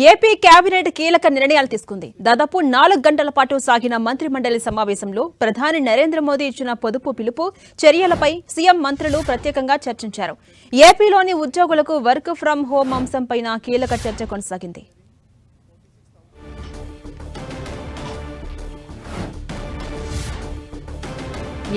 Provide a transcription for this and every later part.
AP cabinet కీలక నిర్ణయాలు తీసుకుంది. దాదాపు 4 గంటల పాటు సాగిన మంత్రిమండలి సమావేశంలో ప్రధాని నరేంద్ర మోదీ ఇచ్చిన పొదుపు పిలుపు చర్యలపై సీఎం మంత్రులు ప్రత్యేకంగా చర్చించారు. ఏపీలోని ఉద్యోగులకు వర్క్ ఫ్రం హోం అంశంపైన కీలక చర్చ కొనసాగింది.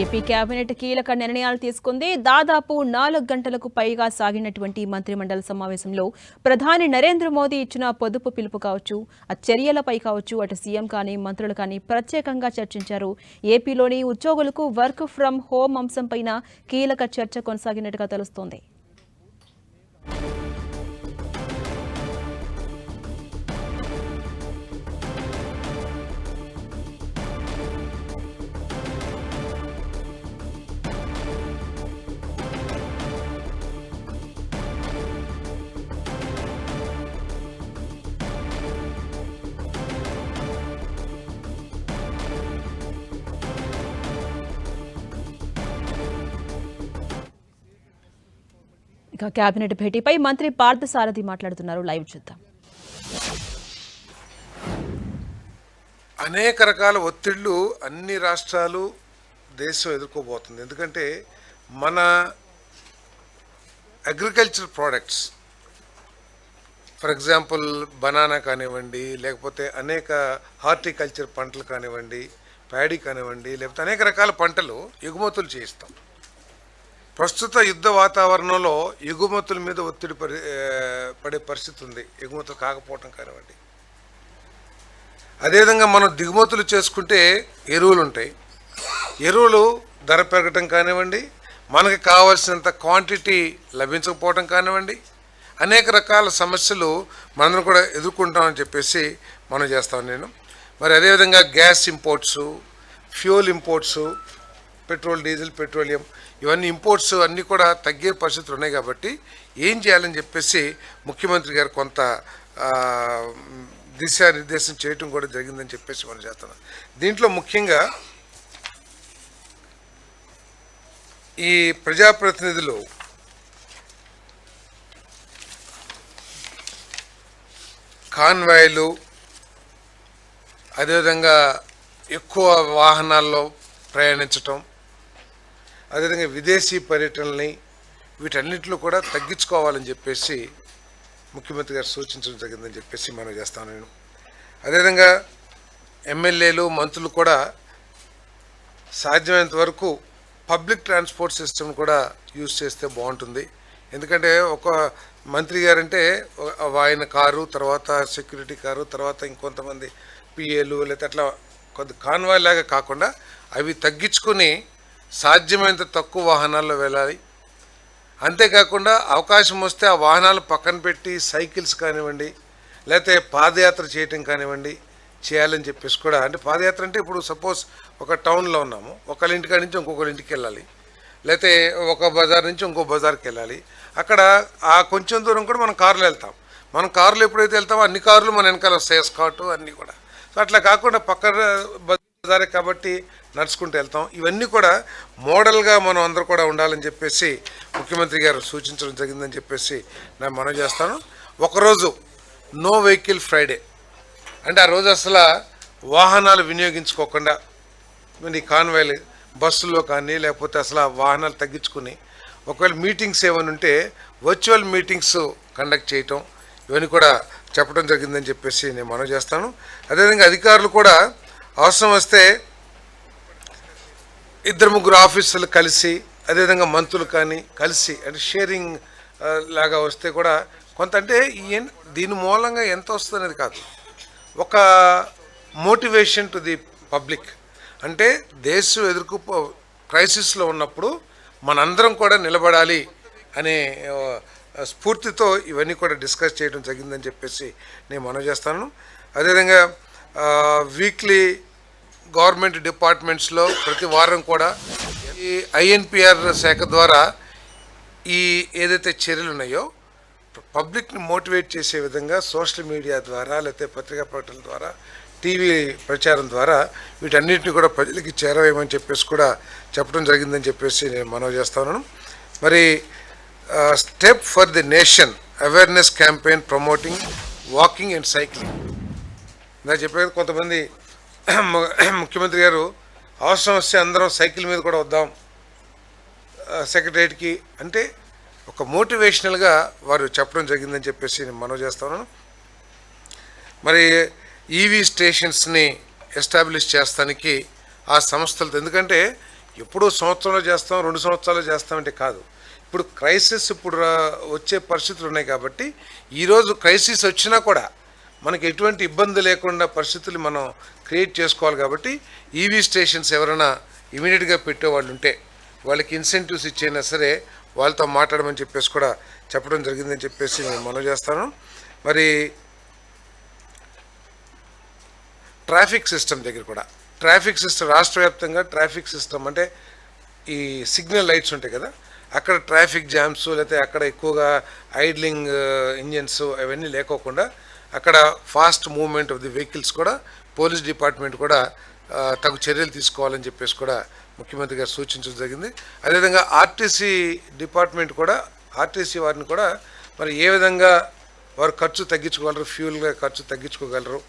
ఏపీ కేబినెట్ కీలక నిర్ణయాలు తీసుకుంది. దాదాపు 4 గంటలకు పైగా సాగినటువంటి మంత్రిమండలి సమావేశంలో ప్రధాని నరేంద్ర మోదీ ఇచ్చిన పొదుపు పిలుపు కావచ్చు, ఆ చర్యలపై కావచ్చు, అటు సీఎం కానీ మంత్రులు కానీ ప్రత్యేకంగా చర్చించారు. ఏపీలోని ఉద్యోగులకు వర్క్ ఫ్రం హోం అంశంపైన కీలక చర్చ కొనసాగినట్టుగా తెలుస్తోంది. ఇక కేబినెట్ భేటీపై మంత్రి పార్థసారథి మాట్లాడుతున్నారు. లైవ్ చూద్దాం. అనేక రకాల ఒత్తిళ్లు అన్ని రాష్ట్రాలు దేశం ఎదుర్కోబోతుంది. ఎందుకంటే మన agriculture products, for example banana కానివ్వండి, లేకపోతే అనేక హార్టికల్చర్ పంటలు కానివ్వండి, ప్యాడీ కానివ్వండి, లేకపోతే అనేక రకాల పంటలు ఎగుమతులు చేయిస్తాం. ప్రస్తుత యుద్ధ వాతావరణంలో ఎగుమతుల మీద ఒత్తిడి పడే పరిస్థితి ఉంది, ఎగుమతులు కాకపోవటం కానివ్వండి. అదేవిధంగా మనం దిగుమతులు చేసుకుంటే ఎరువులు ఉంటాయి, ఎరువులు ధర పెరగటం కానివ్వండి, మనకి కావాల్సినంత క్వాంటిటీ లభించకపోవటం కానివ్వండి, అనేక రకాల సమస్యలు మనందరం కూడా ఎదుర్కొంటామని చెప్పేసి మనం చేస్తాం నేను. మరి అదేవిధంగా gas imports, fuel imports, petrol, diesel, petroleum, ఇవన్నీ ఇంపోర్ట్స్ అన్నీ కూడా తగ్గే పరిస్థితులు ఉన్నాయి. కాబట్టి ఏం చేయాలని చెప్పేసి ముఖ్యమంత్రి గారు కొంత దిశానిర్దేశం చేయటం కూడా జరిగిందని చెప్పేసి మనం చేస్తున్నాం. దీంట్లో ముఖ్యంగా ఈ ప్రజాప్రతినిధులు కాన్వాయ్లు, అదేవిధంగా ఎక్కువ వాహనాల్లో ప్రయాణించటం, అదేవిధంగా విదేశీ పర్యటనల్ని, వీటన్నిటిలో కూడా తగ్గించుకోవాలని చెప్పేసి ముఖ్యమంత్రి గారు సూచించడం జరిగిందని చెప్పేసి మనం చేస్తాను నేను. అదేవిధంగా ఎమ్మెల్యేలు, మంత్రులు కూడా సాధ్యమైనంత వరకు పబ్లిక్ ట్రాన్స్పోర్ట్ సిస్టమ్ కూడా యూజ్ చేస్తే బాగుంటుంది. ఎందుకంటే ఒక మంత్రి గారంటే ఆయన కారు, తర్వాత సెక్యూరిటీ కారు, తర్వాత ఇంకొంతమంది పిఏలు, లేకపోతే అట్లా కొద్ది కాన్వాయ్ లాగా కాకుండా అవి తగ్గించుకొని సాధ్యమైనంత తక్కువ వాహనాల్లో వెళ్ళాలి. అంతేకాకుండా అవకాశం వస్తే ఆ వాహనాలు పక్కన పెట్టి సైకిల్స్ కానివ్వండి, లేకపోతే పాదయాత్ర చేయటం కానివ్వండి చేయాలని చెప్పేసి కూడా. అంటే పాదయాత్ర అంటే ఇప్పుడు సపోజ్ ఒక టౌన్లో ఉన్నాము, ఒకళ్ళ ఇంటికాడి నుంచి ఇంకొకరి ఇంటికి వెళ్ళాలి, లేకపోతే ఒక బజార్ నుంచి ఇంకో బజార్కి వెళ్ళాలి. అక్కడ ఆ కొంచెం దూరం కూడా మనం కారులో వెళ్తాం. మనం కారులో ఎప్పుడైతే వెళ్తామో అన్ని కార్లు మన వెనకాల వస్తాయి, స్కాట్ అన్నీ కూడా. సో అట్లా కాకుండా పక్క బజారే కాబట్టి నడుచుకుంటూ వెళ్తాం. ఇవన్నీ కూడా మోడల్గా మనం అందరూ కూడా ఉండాలని చెప్పేసి ముఖ్యమంత్రి గారు సూచించడం జరిగిందని చెప్పేసి నేను మనవి చేస్తాను. ఒకరోజు నో వెహికల్ ఫ్రైడే అంటే ఆ రోజు అసలు వాహనాలు వినియోగించుకోకుండా ఈ కాన్వాయ్లు బస్సుల్లో కానీ, లేకపోతే అసలు వాహనాలు తగ్గించుకుని ఒకవేళ మీటింగ్స్ ఏమైనా ఉంటే వర్చువల్ మీటింగ్స్ కండక్ట్ చేయటం, ఇవన్నీ కూడా చెప్పడం జరిగిందని చెప్పేసి నేను మనవి చేస్తాను. అదేవిధంగా అధికారులు కూడా అవసరం వస్తే 2-3 ఆఫీసులు కలిసి, అదేవిధంగా మంత్రులు కానీ కలిసి, అంటే షేరింగ్ లాగా వస్తే కూడా కొంత, అంటే దీని మూలంగా ఎంత వస్తుంది అనేది కాదు, ఒక మోటివేషన్ టు ది పబ్లిక్. అంటే దేశం క్రైసిస్లో ఉన్నప్పుడు మనందరం కూడా నిలబడాలి అనే స్ఫూర్తితో ఇవన్నీ కూడా డిస్కస్ చేయడం జరిగిందని చెప్పేసి నేను మనవి చేస్తాను. అదేవిధంగా వీక్లీ గవర్నమెంట్ డిపార్ట్మెంట్స్లో ప్రతి వారం కూడా ఈ ఐఎన్పిఆర్ శాఖ ద్వారా ఈ ఏదైతే చర్యలు ఉన్నాయో పబ్లిక్ని మోటివేట్ చేసే విధంగా సోషల్ మీడియా ద్వారా, లేకపోతే పత్రికా ప్రకటనల ద్వారా, టీవీ ప్రచారం ద్వారా వీటన్నిటిని కూడా ప్రజలకి చేరవేయమని చెప్పేసి కూడా చెప్పడం జరిగిందని చెప్పేసి నేను మనవి చేస్తున్నాను. మరి step for the nation awareness campaign promoting walking and cycling. నాకు చెప్పేది కొంతమంది ముఖ్యమంత్రి గారు అవసరం వస్తే అందరం సైకిల్ మీద కూడా వద్దాం సెక్రటరియట్కి అంటే ఒక మోటివేషనల్గా వారు చెప్పడం జరిగిందని చెప్పేసి నేను మనవి చేస్తాను. మరి ఈవీ స్టేషన్స్ని ఎస్టాబ్లిష్ చేస్తానికి ఆ సంస్థలతో, ఎందుకంటే ఎప్పుడూ సంవత్సరంలో చేస్తాం 2 సంవత్సరాలు చేస్తామంటే కాదు, ఇప్పుడు క్రైసిస్ వచ్చే పరిస్థితులు ఉన్నాయి కాబట్టి ఈరోజు క్రైసిస్ వచ్చినా కూడా మనకి ఎటువంటి ఇబ్బంది లేకుండా పరిస్థితులు మనం క్రియేట్ చేసుకోవాలి. కాబట్టి ఈవీ స్టేషన్స్ ఎవరైనా ఇమీడియట్గా పెట్టేవాళ్ళు ఉంటే వాళ్ళకి ఇన్సెంటివ్స్ ఇచ్చైనా సరే వాళ్ళతో మాట్లాడమని చెప్పేసి కూడా చెప్పడం జరిగిందని చెప్పేసి నేను మనవి చేస్తాను. మరి ట్రాఫిక్ సిస్టమ్ దగ్గర కూడా ట్రాఫిక్ సిస్టమ్ రాష్ట్ర వ్యాప్తంగా ట్రాఫిక్ సిస్టమ్ అంటే ఈ సిగ్నల్ లైట్స్ ఉంటాయి కదా, అక్కడ ట్రాఫిక్ జామ్స్ లేకపోతే అక్కడ ఎక్కువగా ఐడ్లింగ్ ఇంజన్స్ అవన్నీ లేకోకుండా అక్కడ fast movement of the vehicles కూడా పోలీస్ డిపార్ట్మెంట్ కూడా తగు చర్యలు తీసుకోవాలని చెప్పేసి కూడా ముఖ్యమంత్రి గారు సూచించడం జరిగింది. అదేవిధంగా ఆర్టీసీ డిపార్ట్మెంట్ కూడా ఆర్టీసీ వారిని కూడా మరి ఏ విధంగా వారు ఖర్చు తగ్గించుకోగలరు, ఫ్యూల్గా ఖర్చు తగ్గించుకోగలరు,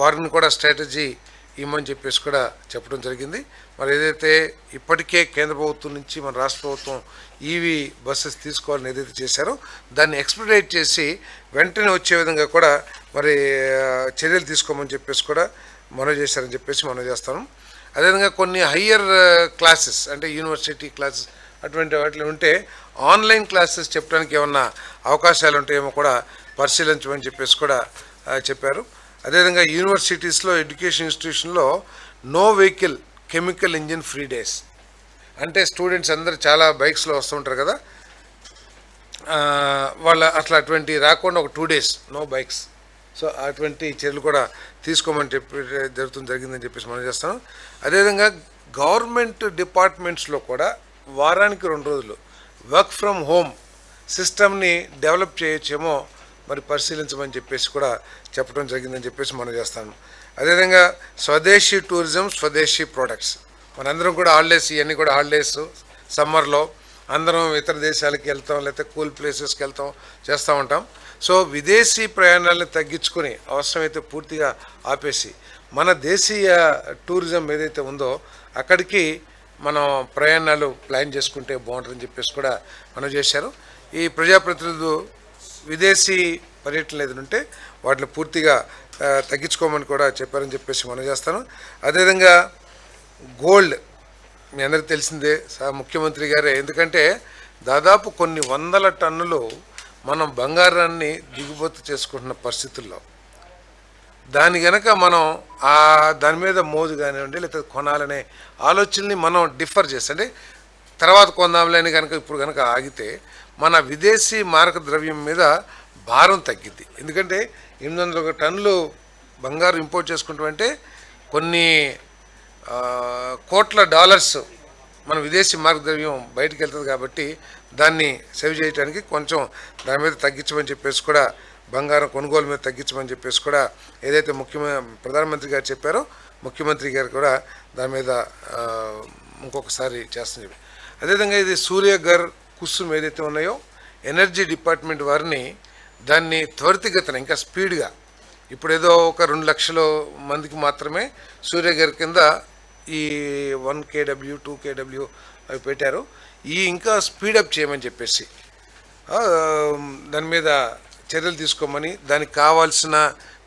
వారిని కూడా స్ట్రాటజీ ఇవ్వమని చెప్పేసి కూడా చెప్పడం జరిగింది. మరి ఏదైతే ఇప్పటికే కేంద్ర ప్రభుత్వం నుంచి మన రాష్ట్ర ప్రభుత్వం ఈవీ బస్సెస్ తీసుకోవాలని ఏదైతే చేశారో దాన్ని ఎక్స్పెడిట్ చేసి వెంటనే వచ్చే విధంగా కూడా మరి చర్యలు తీసుకోమని చెప్పేసి కూడా మనవి చేశారని చెప్పేసి మనం చేస్తాను. అదేవిధంగా కొన్ని హయ్యర్ క్లాసెస్ అంటే యూనివర్సిటీ క్లాసెస్ అటువంటి వాటిలో ఉంటే ఆన్లైన్ క్లాసెస్ చెప్పడానికి ఏమన్నా అవకాశాలు ఉంటాయేమో కూడా పరిశీలించమని చెప్పేసి కూడా చెప్పారు. అదేవిధంగా యూనివర్సిటీస్లో ఎడ్యుకేషన్ ఇన్స్టిట్యూషన్లో no vehicle chemical engine free days అంటే స్టూడెంట్స్ అందరు చాలా బైక్స్లో వస్తుంటారు కదా, వాళ్ళ అట్లా అటువంటి రాకుండా ఒక 2 days నో బైక్స్. సో అటువంటి చర్యలు కూడా తీసుకోమని జరిగిందని చెప్పేసి మనం చేస్తాం. అదేవిధంగా గవర్నమెంట్ డిపార్ట్మెంట్స్లో కూడా వారానికి 2 రోజులు వర్క్ ఫ్రమ్ హోమ్ సిస్టమ్ని డెవలప్ చేయొచ్చేమో మరి పరిశీలించమని చెప్పేసి కూడా చెప్పడం జరిగిందని చెప్పేసి మనం చేస్తాను. అదేవిధంగా స్వదేశీ టూరిజం, స్వదేశీ ప్రొడక్ట్స్, మనందరం కూడా హాలిడేస్ ఇవన్నీ కూడా హాలిడేస్ సమ్మర్లో అందరం ఇతర దేశాలకు వెళ్తాం లేకపోతే కూల్ ప్లేసెస్కి వెళ్తాం చేస్తూ ఉంటాం. సో విదేశీ ప్రయాణాలను తగ్గించుకొని అవసరమైతే పూర్తిగా ఆపేసి మన దేశీయ టూరిజం ఏదైతే ఉందో అక్కడికి మనం ప్రయాణాలు ప్లాన్ చేసుకుంటే బాగుంటుందని చెప్పేసి కూడా మనం చేశారు. ఈ ప్రజాప్రతినిధులు విదేశీ పర్యటనలు ఏదైనా ఉంటే వాటిని పూర్తిగా తగ్గించుకోమని కూడా చెప్పారని చెప్పేసి మనం చేస్తాను. అదేవిధంగా గోల్డ్ మీ అందరికీ తెలిసిందే ముఖ్యమంత్రి గారే, ఎందుకంటే దాదాపు కొన్ని 100 టన్నులు మనం బంగారాన్ని దిగుమతి చేసుకుంటున్న పరిస్థితుల్లో దాని గనక మనం దాని మీద మోజు కానివ్వండి లేకపోతే కొనాలనే ఆలోచనని మనం డిఫర్ చేస్తే అంటే తర్వాత కొందాంలేని కనుక ఇప్పుడు కనుక ఆగితే మన విదేశీ మారక ద్రవ్యం మీద భారం తగ్గిద్ది. ఎందుకంటే 800 టన్నులు బంగారు ఇంపోర్ట్ చేసుకుంటామంటే కొన్ని కోట్ల డాలర్స్ మన విదేశీ మారక ద్రవ్యం బయటకు వెళ్తుంది. కాబట్టి దాన్ని సేవ్ చేయడానికి కొంచెం దాని మీద తగ్గించమని చెప్పేసి కూడా బంగారం కొనుగోలు మీద తగ్గించమని చెప్పేసి కూడా ఏదైతే ప్రధానమంత్రి గారు చెప్పారో ముఖ్యమంత్రి గారు కూడా దాని మీద ఇంకొకసారి చేస్తుంది. అదేవిధంగా ఇది సూర్యఘర్ కుసుమ్ ఏదైతే ఉన్నాయో ఎనర్జీ డిపార్ట్మెంట్ వారిని దాన్ని త్వరితగతిన ఇంకా స్పీడ్గా ఇప్పుడు ఏదో ఒక 2 లక్షల మందికి మాత్రమే సూర్యఘర్ కింద ఈ 1 kW 2 kW అవి పెట్టారు. ఇంకా స్పీడప్ చేయమని చెప్పేసి దాని మీద చర్యలు తీసుకోమని దానికి కావాల్సిన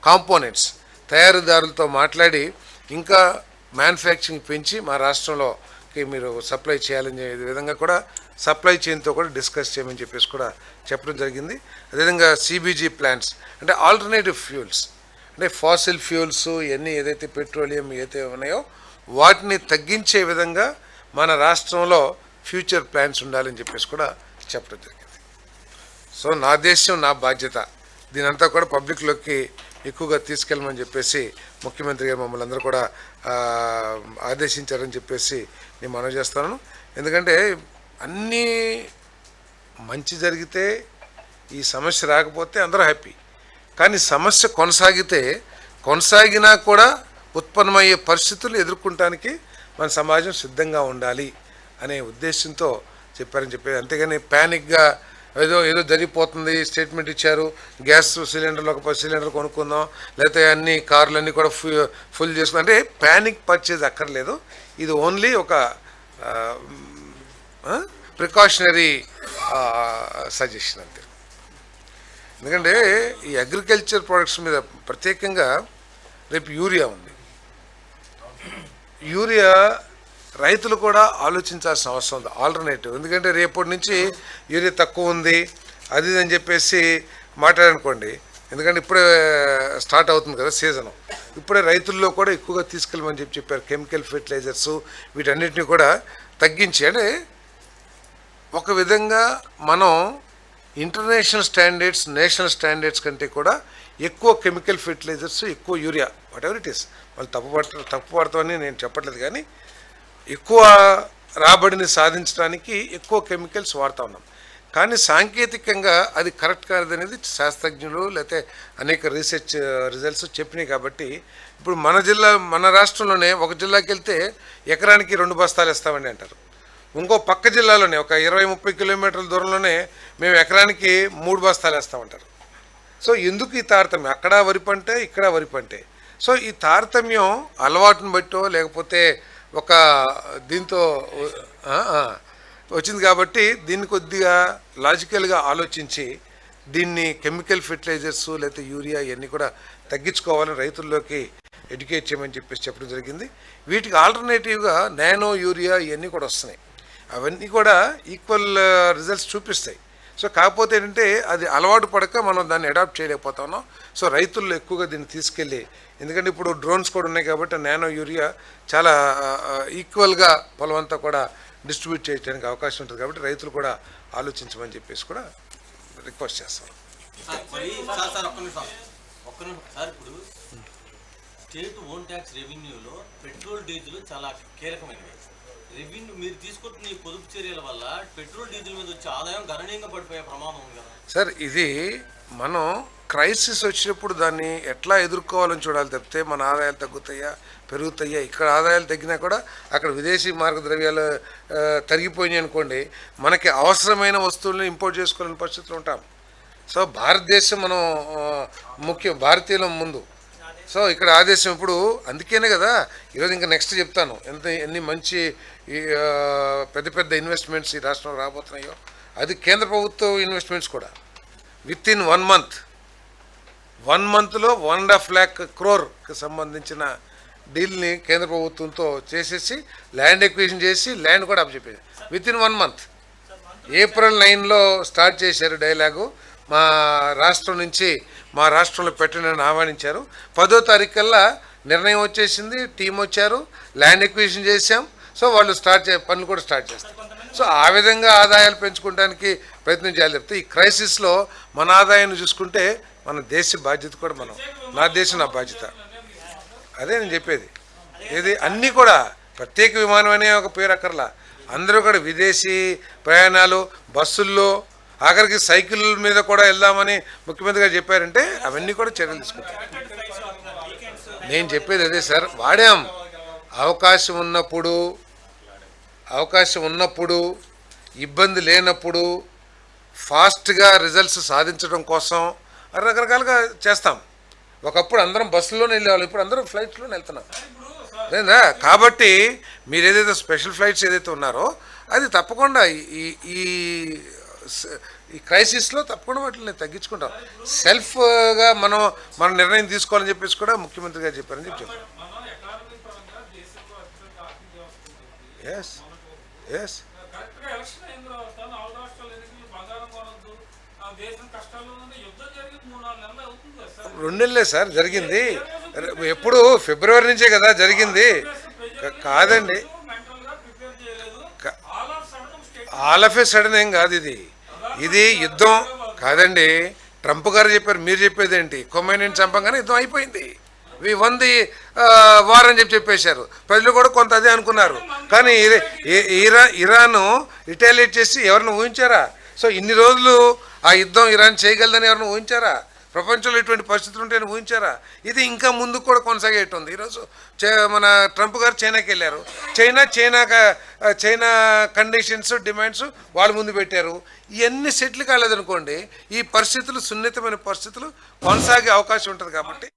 కాంపోనెంట్స్ తయారీదారులతో మాట్లాడి ఇంకా మ్యానుఫ్యాక్చరింగ్ పెంచి మా రాష్ట్రంలోకి మీరు సప్లై చేయాలని విధంగా కూడా సప్లై చైన్తో కూడా డిస్కస్ చేయమని చెప్పేసి కూడా చెప్పడం జరిగింది. అదేవిధంగా సిబిజీ ప్లాంట్స్ అంటే ఆల్టర్నేటివ్ ఫ్యూల్స్ అంటే ఫాసిల్ ఫ్యూల్స్ ఇవన్నీ ఏదైతే పెట్రోలియం ఏదైతే ఉన్నాయో వాటిని తగ్గించే విధంగా మన రాష్ట్రంలో ఫ్యూచర్ ప్లాన్స్ ఉండాలని చెప్పేసి కూడా చెప్పడం జరిగింది. సో నా దేశం నా బాధ్యత దీనంతా కూడా పబ్లిక్లోకి ఎక్కువగా తీసుకెళ్ళమని చెప్పేసి ముఖ్యమంత్రి గారు మమ్మల్ని అందరూ కూడా ఆదేశించారని చెప్పేసి నేను మనవి చేస్తాను. ఎందుకంటే అన్నీ మంచి జరిగితే ఈ సమస్య రాకపోతే అందరూ హ్యాపీ, కానీ సమస్య కొనసాగినా కూడా ఉత్పన్నమయ్యే పరిస్థితులు ఎదుర్కొనడానికి మన సమాజం సిద్ధంగా ఉండాలి అనే ఉద్దేశంతో చెప్పారని చెప్పేది. అంతేగాని ప్యానిక్గా ఏదో ఏదో జరిగిపోతుంది స్టేట్మెంట్ ఇచ్చారు, గ్యాస్ సిలిండర్లు ఒక 10 సిలిండర్లు కొనుక్కుందాం, లేకపోతే అన్ని కార్లన్నీ కూడా ఫుల్ చేసుకుందాం అంటే ప్యానిక్ పర్చేజ్ అక్కర్లేదు. ఇది ఓన్లీ ఒక ప్రికాషనరీ సజెషన్ అంతే. ఎందుకంటే ఈ అగ్రికల్చర్ ప్రొడక్ట్స్ మీద ప్రత్యేకంగా రేపు యూరియా ఉంది. యూరియా రైతులు కూడా ఆలోచించాల్సిన అవసరం ఉంది ఆల్టర్నేటివ్. ఎందుకంటే రేపటి నుంచి యూరియా తక్కువ ఉంది అది అని చెప్పేసి మాట్లాడనుకోండి, ఎందుకంటే ఇప్పుడే స్టార్ట్ అవుతుంది కదా సీజను, ఇప్పుడే రైతుల్లో కూడా ఎక్కువగా తీసుకెళ్ళమని చెప్పారు. కెమికల్ ఫెర్టిలైజర్స్ వీటన్నిటిని కూడా తగ్గించి, అంటే ఒక విధంగా మనం ఇంటర్నేషనల్ స్టాండర్డ్స్ నేషనల్ స్టాండర్డ్స్ కంటే కూడా ఎక్కువ కెమికల్ ఫెర్టిలైజర్స్, ఎక్కువ urea, what ever it is, వాళ్ళు తప్పు పడతామని నేను చెప్పట్లేదు, కానీ ఎక్కువ రాబడిని సాధించడానికి ఎక్కువ కెమికల్స్ వాడుతూ ఉన్నాం. కానీ సాంకేతికంగా అది కరెక్ట్ కాదనేది శాస్త్రజ్ఞులు లేకపోతే అనేక రీసెర్చ్ రిజల్ట్స్ చెప్పినాయి. కాబట్టి ఇప్పుడు మన రాష్ట్రంలోనే ఒక జిల్లాకి వెళ్తే ఎకరానికి 2 బస్తాలు ఇస్తామండి అంటారు. ఇంకో పక్క జిల్లాలోనే ఒక 20-30 కిలోమీటర్ల దూరంలోనే మేము ఎకరానికి 3 బస్తాలు వేస్తామంటారు. సో ఎందుకు ఈ తారతమ్యం? అక్కడ వరి పంటే, ఇక్కడ వరి పంటే. సో ఈ తారతమ్యం అలవాటుని బట్టో లేకపోతే ఒక దీంతో వచ్చింది. కాబట్టి దీన్ని కొద్దిగా లాజికల్గా ఆలోచించి దీన్ని కెమికల్ ఫెర్టిలైజర్స్ లేకపోతే యూరియా ఇవన్నీ కూడా తగ్గించుకోవాలని రైతుల్లోకి ఎడ్యుకేట్ చేయమని చెప్పడం జరిగింది. వీటికి ఆల్టర్నేటివ్గా నానో యూరియా ఇవన్నీ కూడా వస్తున్నాయి. అవన్నీ కూడా ఈక్వల్ రిజల్ట్స్ చూపిస్తాయి. సో కాకపోతే ఏంటంటే అది అలవాటు పడక మనం దాన్ని అడాప్ట్ చేయలేకపోతా ఉన్నాం. సో రైతుల్లో ఎక్కువగా దీన్ని తీసుకెళ్ళి, ఎందుకంటే ఇప్పుడు డ్రోన్స్ కూడా ఉన్నాయి కాబట్టి నానో యూరియా చాలా ఈక్వల్గా పొలం అంతా కూడా డిస్ట్రిబ్యూట్ చేయడానికి అవకాశం ఉంటుంది. కాబట్టి రైతులు కూడా ఆలోచించమని చెప్పేసి కూడా రిక్వెస్ట్ చేస్తాం. ఇప్పుడు స్టేట్ ఓన్ ట్యాక్స్ రెవెన్యూలో పెట్రోల్ డీజిల్ చాలా కీలకమైనవి. రెవెన్యూ మీరు తీసుకుంటున్న ఈ పొదుపు చర్యల వల్ల పెట్రోల్ డీజిల్ మీద వచ్చే ఆదాయం గణనీయంగా పడిపోయే ప్రమాదం ఉంది కదా సార్. ఇది మనం క్రైసిస్ వచ్చినప్పుడు దాన్ని ఎట్లా ఎదుర్కోవాలని చూడాలి తప్పితే మన ఆదాయాలు తగ్గుతాయా పెరుగుతాయా. ఇక్కడ ఆదాయాలు తగ్గినా కూడా అక్కడ విదేశీ మార్గద్రవ్యాలు తరిగిపోయినాయి అనుకోండి, మనకి అవసరమైన వస్తువులను ఇంపోర్ట్ చేసుకోవాలని పరిస్థితులు ఉంటాం. సో భారతదేశం మనం ముఖ్యం, భారతీయుల ముందు. సో ఇక్కడ ఆదేశం ఇప్పుడు అందుకేనే కదా ఈరోజు ఇంకా నెక్స్ట్ చెప్తాను ఎన్ని మంచి పెద్ద పెద్ద ఇన్వెస్ట్మెంట్స్ ఈ రాష్ట్రంలో రాబోతున్నాయో. అది కేంద్ర ప్రభుత్వ ఇన్వెస్ట్మెంట్స్ కూడా విత్ ఇన్ 1 మంత్లో 1.5 lakh crore సంబంధించిన డీల్ని కేంద్ర ప్రభుత్వంతో చేసేసి ల్యాండ్ ఎక్విజిషన్ చేసి ల్యాండ్ కూడా అప్పచెప్పారు విత్ ఇన్ 1 month. April 9లో స్టార్ట్ చేశారు డైలాగు. మా రాష్ట్రం నుంచి మా రాష్ట్రంలో పెట్టినని ఆహ్వానించారు. 10వ తారీఖు కల్లా నిర్ణయం వచ్చేసింది, టీం వచ్చారు, ల్యాండ్ ఎక్విజిషన్ చేశాం. సో వాళ్ళు పనులు కూడా స్టార్ట్ చేస్తారు. సో ఆ విధంగా ఆదాయాలు పెంచుకోవడానికి ప్రయత్నం చేయాలి తప్పితే ఈ క్రైసిస్లో మన ఆదాయాన్ని చూసుకుంటే మన దేశ బాధ్యత కూడా నా దేశం నా బాధ్యత. అదే నేను చెప్పేది. ఇది అన్నీ కూడా ప్రత్యేక విమానం అనే ఒక పేరు అక్కర్లా, అందరూ కూడా విదేశీ ప్రయాణాలు బస్సుల్లో ఆఖరికి సైకిల్ మీద కూడా వెళ్దామని ముఖ్యమంత్రి గారు చెప్పారంటే అవన్నీ కూడా చర్యలు తీసుకుంటారు. నేను చెప్పేది అదే సార్, వాడాం. అవకాశం ఉన్నప్పుడు ఇబ్బంది లేనప్పుడు ఫాస్ట్గా రిజల్ట్స్ సాధించడం కోసం రకరకాలుగా చేస్తాం. ఒకప్పుడు అందరం బస్సులోనే వెళ్ళేవాళ్ళం, ఇప్పుడు అందరం ఫ్లైట్స్లోనే వెళ్తున్నాం లేదా. కాబట్టి మీరు ఏదైతే స్పెషల్ ఫ్లైట్స్ ఏదైతే ఉన్నారో అది తప్పకుండా ఈ క్రైసిస్లో తప్పకుండా వాటిని తగ్గించుకుంటాం. సెల్ఫ్గా మన నిర్ణయం తీసుకోవాలని చెప్పేసి కూడా ముఖ్యమంత్రి గారు చెప్పారని చెప్పారు. ఎస్ 2 నెలలే సార్ జరిగింది. ఎప్పుడు ఫిబ్రవరి నుంచే కదా జరిగింది. కాదండి, ఆల్ ఆఫ్ ఏ సడన్ ఏం కాదు ఇది యుద్ధం కాదండి. ట్రంప్ గారు చెప్పారు, మీరు చెప్పేది ఏంటి? కొమైనీని చంపగానే యుద్ధం అయిపోయింది, వంది వార్ అని చెప్పేశారు. ప్రజలు కూడా కొంత అదే అనుకున్నారు. కానీ ఇరాన్ రిటాలియేట్ చేసి ఎవరిని ఊహించారా? సో ఇన్ని రోజులు ఆ యుద్ధం ఇరాన్ చేయగలదని ఎవరిని ఊహించారా? ప్రపంచంలో ఇటువంటి పరిస్థితులు ఉంటాయని ఊహించారా? ఇది ఇంకా ముందుకు కూడా కొనసాగేటుంది. ఈరోజు మన ట్రంప్ గారు చైనాకి వెళ్ళారు. చైనా కండిషన్స్ డిమాండ్స్ వాళ్ళు ముందు పెట్టారు. ఇవన్నీ సెటిల్ కాలేదనుకోండి, ఈ పరిస్థితులు సున్నితమైన పరిస్థితులు కొనసాగే అవకాశం ఉంటుంది. కాబట్టి